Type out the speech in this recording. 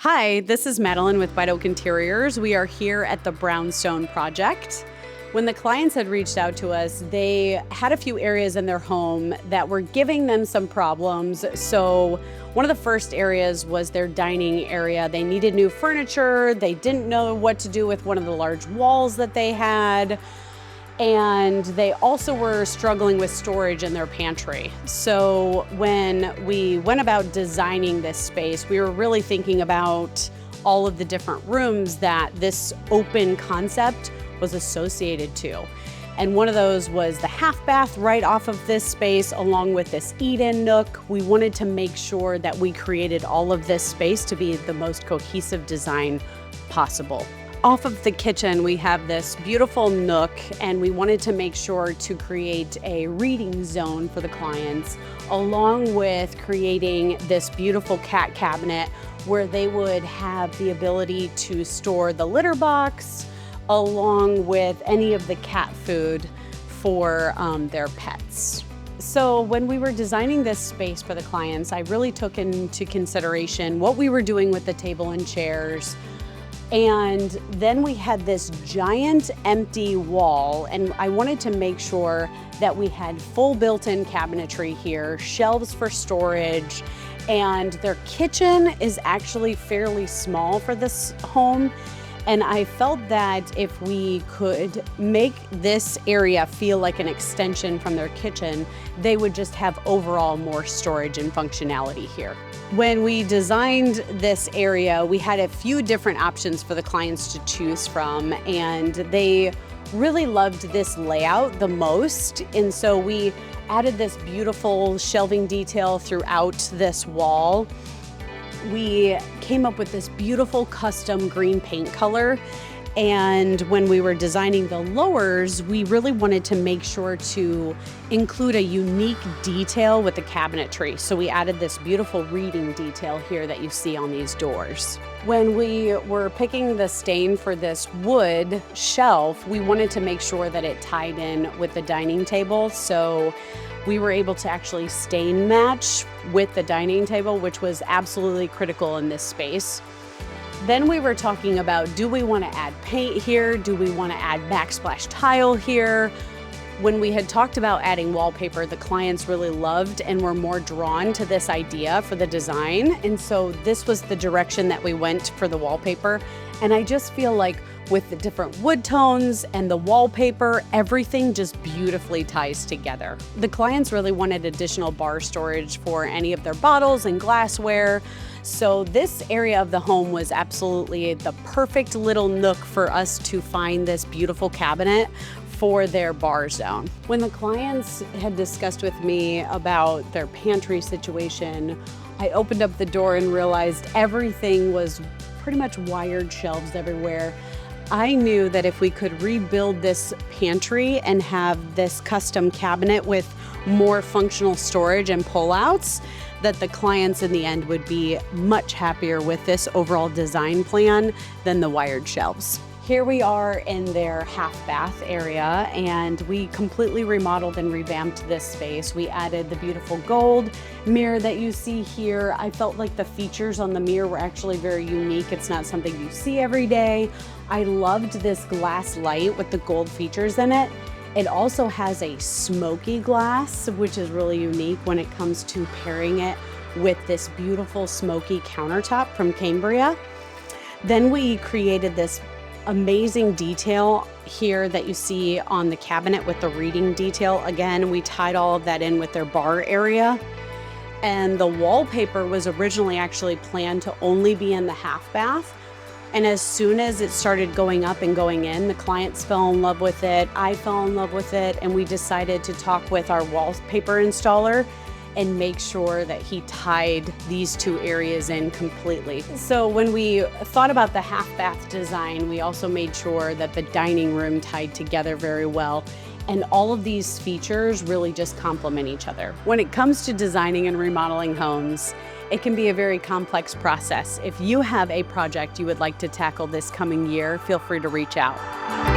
Hi, this is Madeline with White Oak Interiors. We are here at the Brownstone project. When the clients had reached out to us, they had a few areas in their home that were giving them some problems. So one of the first areas was their dining area. They needed new furniture. They didn't know what to do with one of the large walls that they had. And they also were struggling with storage in their pantry. So when we went about designing this space, we were really thinking about all of the different rooms that this open concept was associated to. And one of those was the half bath right off of this space, along with this eat-in nook. We wanted to make sure that we created all of this space to be the most cohesive design possible. Off of the kitchen, we have this beautiful nook, and we wanted to make sure to create a reading zone for the clients, along with creating this beautiful cat cabinet where they would have the ability to store the litter box, along with any of the cat food for their pets. So when we were designing this space for the clients, I really took into consideration what we were doing with the table and chairs. And then we had this giant empty wall, and I wanted to make sure that we had full built-in cabinetry here, shelves for storage, and their kitchen is actually fairly small for this home. And I felt that if we could make this area feel like an extension from their kitchen, they would just have overall more storage and functionality here. When we designed this area, we had a few different options for the clients to choose from, and they really loved this layout the most. And so we added this beautiful shelving detail throughout this wall. We came up with this beautiful custom green paint color. And when we were designing the lowers, we really wanted to make sure to include a unique detail with the cabinetry. So we added this beautiful reading detail here that you see on these doors. When we were picking the stain for this wood shelf, we wanted to make sure that it tied in with the dining table. So we were able to actually stain match with the dining table, which was absolutely critical in this space. Then we were talking about, do we want to add paint here? Do we want to add backsplash tile here? When we had talked about adding wallpaper, the clients really loved and were more drawn to this idea for the design. And so this was the direction that we went for the wallpaper. And I just feel like with the different wood tones and the wallpaper, everything just beautifully ties together. The clients really wanted additional bar storage for any of their bottles and glassware. So this area of the home was absolutely the perfect little nook for us to find this beautiful cabinet for their bar zone. When the clients had discussed with me about their pantry situation, I opened up the door and realized everything was pretty much wired shelves everywhere. I knew that if we could rebuild this pantry and have this custom cabinet with more functional storage and pullouts, that the clients in the end would be much happier with this overall design plan than the wired shelves. Here we are in their half bath area, and we completely remodeled and revamped this space. We added the beautiful gold mirror that you see here. I felt like the features on the mirror were actually very unique. It's not something you see every day. I loved this glass light with the gold features in it. It also has a smoky glass, which is really unique when it comes to pairing it with this beautiful smoky countertop from Cambria. Then we created this amazing detail here that you see on the cabinet with the reading detail. Again, we tied all of that in with their bar area. And the wallpaper was originally actually planned to only be in the half bath. And as soon as it started going up and going in, the clients fell in love with it. I fell in love with it. And we decided to talk with our wallpaper installer and make sure that he tied these two areas in completely. So when we thought about the half bath design, we also made sure that the dining room tied together very well. And all of these features really just complement each other. When it comes to designing and remodeling homes, it can be a very complex process. If you have a project you would like to tackle this coming year, feel free to reach out.